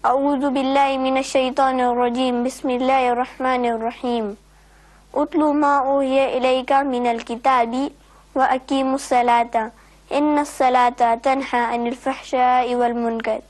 أعوذ بالله من الشيطان الرجيم بسم الله الرحمن الرحيم أتل ما أوحي إليك من الكتاب وأقيموا الصلاة إن الصلاة تنهى عن الفحشاء والمنكر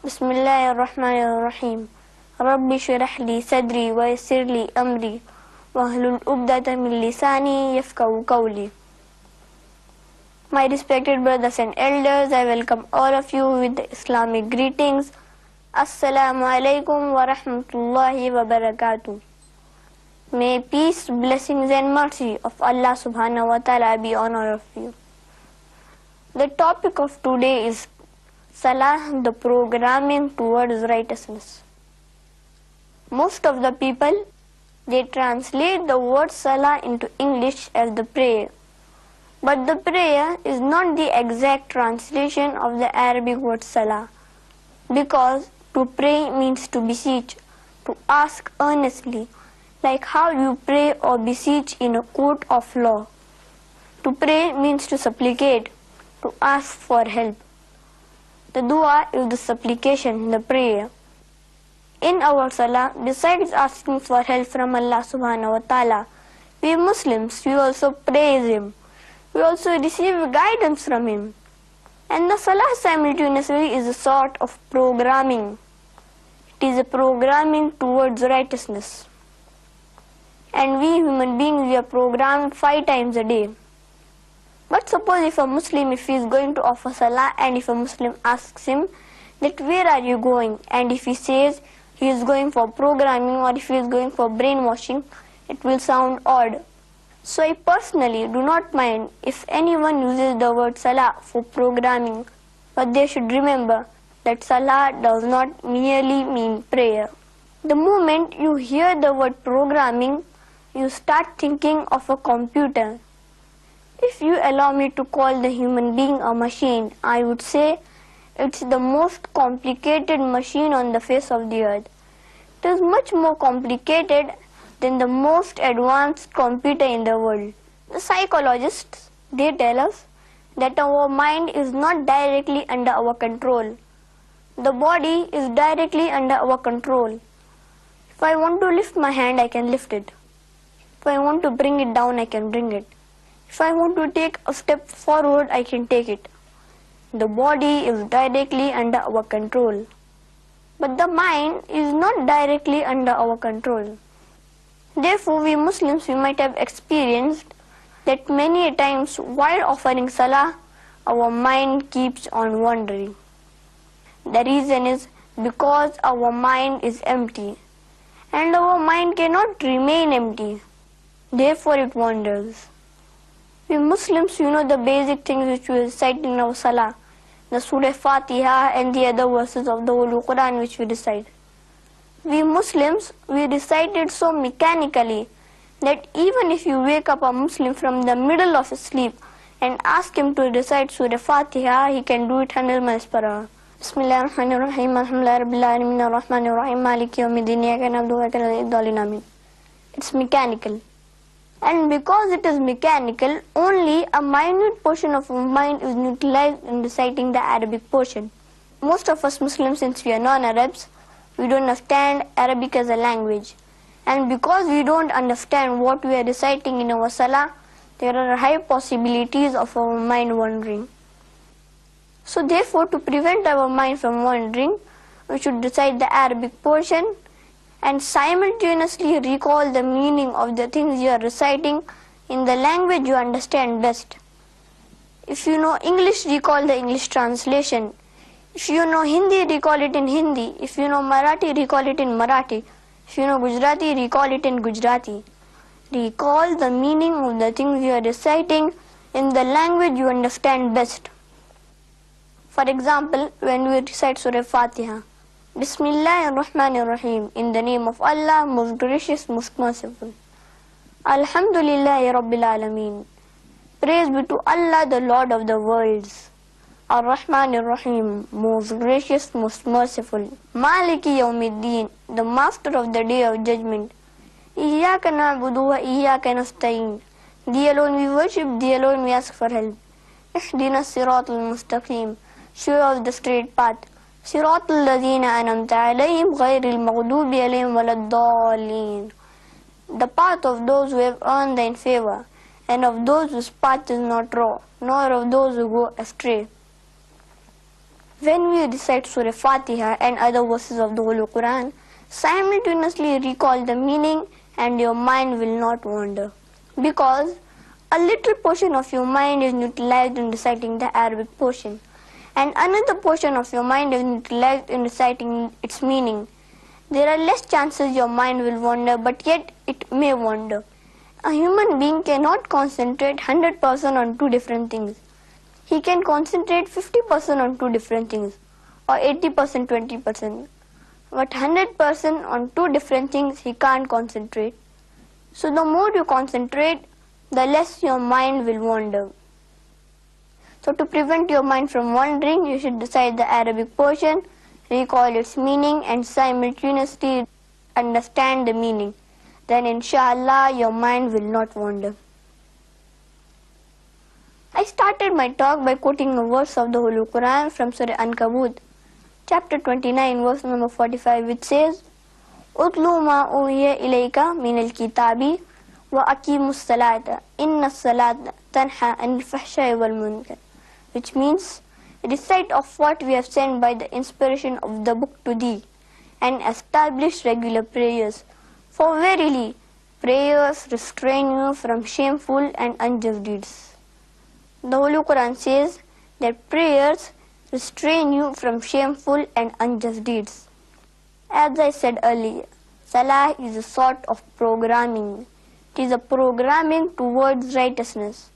بسم الله الرحمن الرحيم رب اشرح لي صدري ويسر لي أمري واحلل عقدة من لساني يفقهوا قولي. My respected brothers and elders, I welcome all of you with the Islamic greetings. Assalamu alaikum wa rahmatullahi wa barakatuh. May peace, blessings and mercy of Allah subhanahu wa ta'ala be on all of you. The topic of today is Salah, the programming towards righteousness. Most of the people, they translate the word Salah into English as the prayer. But the prayer is not the exact translation of the Arabic word Salah, because to pray means to beseech, to ask earnestly, like how you pray or beseech in a court of law. To pray means to supplicate, to ask for help. The dua is the supplication, the prayer. In our salah, besides asking for help from Allah subhanahu wa ta'ala, we Muslims, we also praise Him. We also receive guidance from Him. And the salah simultaneously is a sort of programming. It is a programming towards righteousness. And we human beings, we are programmed 5 times a day. But suppose if a Muslim, if he is going to offer salah, and if a Muslim asks him that where are you going, and if he says he is going for programming or if he is going for brainwashing, it will sound odd. So I personally do not mind if anyone uses the word salah for programming, but they should remember that salah does not merely mean prayer. The moment you hear the word programming, you start thinking of a computer. If you allow me to call the human being a machine, I would say it's the most complicated machine on the face of the earth. It is much more complicated than the most advanced computer in the world. The psychologists, they tell us that our mind is not directly under our control. The body is directly under our control. If I want to lift my hand, I can lift it. If I want to bring it down, I can bring it. If I want to take a step forward, I can take it. The body is directly under our control. But the mind is not directly under our control. Therefore, we Muslims, we might have experienced that many times while offering salah, our mind keeps on wandering. The reason is because our mind is empty, and our mind cannot remain empty. Therefore, it wanders. We Muslims, you know the basic things which we recite in our salah, the Surah Fatiha and the other verses of the Holy Quran which we recite. We Muslims, we recite it so mechanically that even if you wake up a Muslim from the middle of his sleep and ask him to recite Surah Fatiha, he can do it 100 miles per hour. Bismillahirrahmanirrahim, alhamdulillahi rabbil alamin, arrahmanirrahim, maliki yawmiddin, iyyaka na'budu wa iyyaka nasta'in. It's mechanical. And because it is mechanical, only a minute portion of our mind is utilized in reciting the Arabic portion. Most of us Muslims, since we are non-Arabs, we don't understand Arabic as a language. And because we don't understand what we are reciting in our salah, there are high possibilities of our mind wandering. So therefore, to prevent our mind from wandering, we should recite the Arabic portion and simultaneously recall the meaning of the things you are reciting in the language you understand best. If you know English, recall the English translation. If you know Hindi, recall it in Hindi. If you know Marathi, recall it in Marathi. If you know Gujarati, recall it in Gujarati. Recall the meaning of the things you are reciting in the language you understand best. For example, when we recite Surah Fatiha, Bismillahirrahmanirrahim, in the name of Allah, most gracious, most merciful. Alhamdulillahi Rabbil Alameen. Praise be to Allah, the Lord of the worlds. Ar-Rahmanir-Rahim, most gracious, most merciful. Maliki Yawmiddin, the master of the day of judgment. Iyyaka na'budu wa iyyaka nasta'in. Thee alone we worship, Thee alone we ask for help. Ihdina as-siratal mustaqim, show us the straight path. صراط الذين أنعمت عليهم غير المغضوب عليهم ولا الضالين. The path of those who have earned thine favor, and of those whose path is not raw, nor of those who go astray. When we recite Surah Fatiha and other verses of the Holy Quran, simultaneously recall the meaning and your mind will not wander. Because a little portion of your mind is utilized in reciting the Arabic portion, and another portion of your mind is utilized in reciting its meaning. There are less chances your mind will wander, but yet it may wander. A human being cannot concentrate 100% on two different things. He can concentrate 50% on two different things, or 80%, 20%. But 100% on two different things he can't concentrate. So the more you concentrate, the less your mind will wander. So to prevent your mind from wandering, you should recite the Arabic portion, recall its meaning, and simultaneously understand the meaning. Then inshallah your mind will not wander. I started my talk by quoting a verse of the Holy Quran from Surah Ankabut, chapter 29, verse number 45, which says, "Utlu ma uhiya ilayka min al-kitabi wa aqimus salata, inna salata tanha anil fahsha'i wal munkar," which means, recite of what we have sent by the inspiration of the book to thee, and establish regular prayers. For verily, prayers restrain you from shameful and unjust deeds. The Holy Quran says that prayers restrain you from shameful and unjust deeds. As I said earlier, Salah is a sort of programming. It is a programming towards righteousness.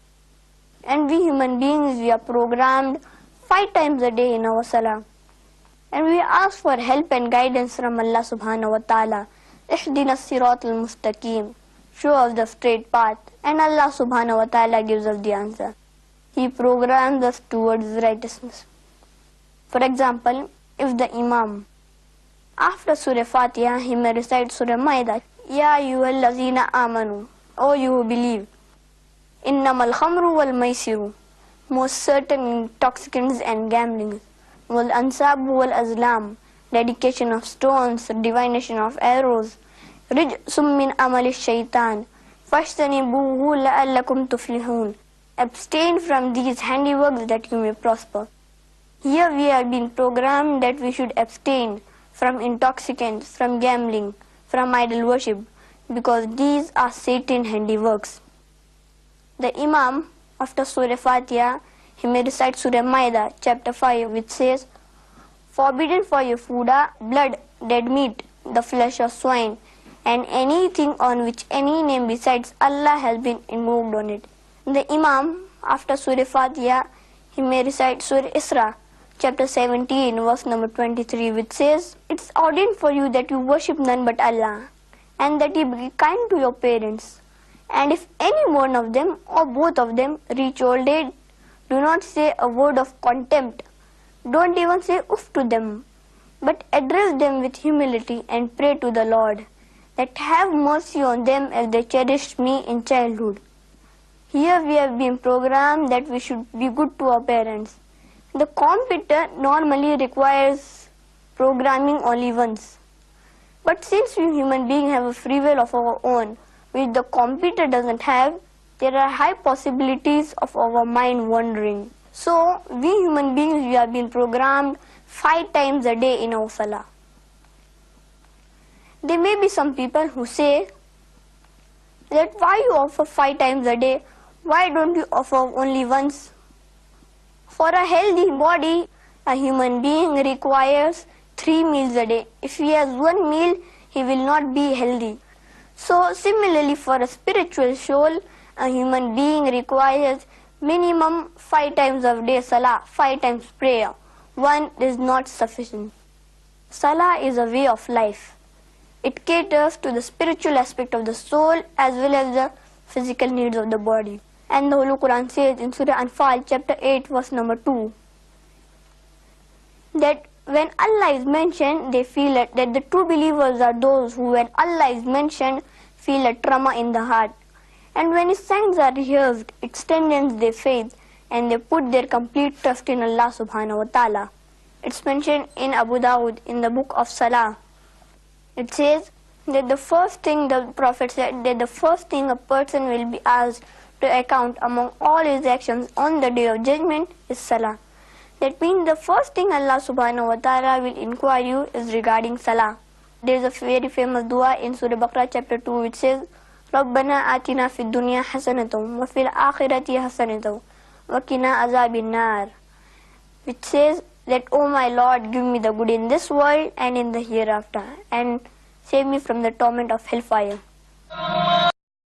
And we human beings, we are programmed 5 times a day in our Salah. And we ask for help and guidance from Allah subhanahu wa ta'ala. Ihdina as-sirat al-mustaqim. Show us the straight path. And Allah subhanahu wa ta'ala gives us the answer. He programs us towards righteousness. For example, if the Imam, after Surah Fatiha, he may recite Surah Maidah, Ya ayyuhallazina amanu, O you who believe, innamal khamru wal maisiru, most certain intoxicants and gambling, wal ansabu wal azlam, dedication of stones, divination of arrows, rijsum min amali shaitan, fashtanibuhu la'allakum tuflihun. Abstain from these handiworks that you may prosper. Here we are being programmed that we should abstain from intoxicants, from gambling, from idol worship, because these are Satan's handiworks. The Imam, after Surah Fatiha, he may recite Surah Maidah, chapter 5, which says, "Forbidden for your food are blood, dead meat, the flesh of swine, and anything on which any name besides Allah has been invoked on it." The Imam, after Surah Fatiha, he may recite Surah Isra, chapter 17, verse number 23, which says, "It's ordained for you that you worship none but Allah, and that you be kind to your parents. And if any one of them or both of them reach old age, do not say a word of contempt. Don't even say oof to them, but address them with humility and pray to the Lord, that have mercy on them as they cherished me in childhood." Here we have been programmed that we should be good to our parents. The computer normally requires programming only once. But since we human beings have a free will of our own, which the computer doesn't have, there are high possibilities of our mind wandering. So, we human beings, we have been programmed 5 times a day in our Salah. There may be some people who say that why you offer 5 times a day, why don't you offer only once? For a healthy body, a human being requires 3 meals a day. If he has 1 meal, he will not be healthy. So similarly, for a spiritual soul, a human being requires minimum 5 times a day Salah, 5 times prayer. 1 is not sufficient. Salah is a way of life. It caters to the spiritual aspect of the soul as well as the physical needs of the body. And the Holy Quran says in Surah Anfal, chapter 8, verse number 2, that when Allah is mentioned, they feel that the true believers are those who, when Allah is mentioned, feel a tremor in the heart. And when His signs are rehearsed, it strengthens their faith, and they put their complete trust in Allah subhanahu wa ta'ala. It's mentioned in Abu Dawud in the book of Salah. It says that the Prophet said that the first thing a person will be asked to account among all his actions on the day of judgment is Salah. That means the first thing Allah subhanahu wa ta'ala will inquire you is regarding Salah. There is a very famous dua in Surah Baqarah chapter 2 which says, رَبَّنَا آتِنَا فِي الدُّنْيَا حَسَنَةً وَفِي الْآخِرَةِ حَسَنَةً وَقِنَا عَذَابِ النَّارِ, which says that, O my Lord, give me the good in this world and in the hereafter, and save me from the torment of hellfire.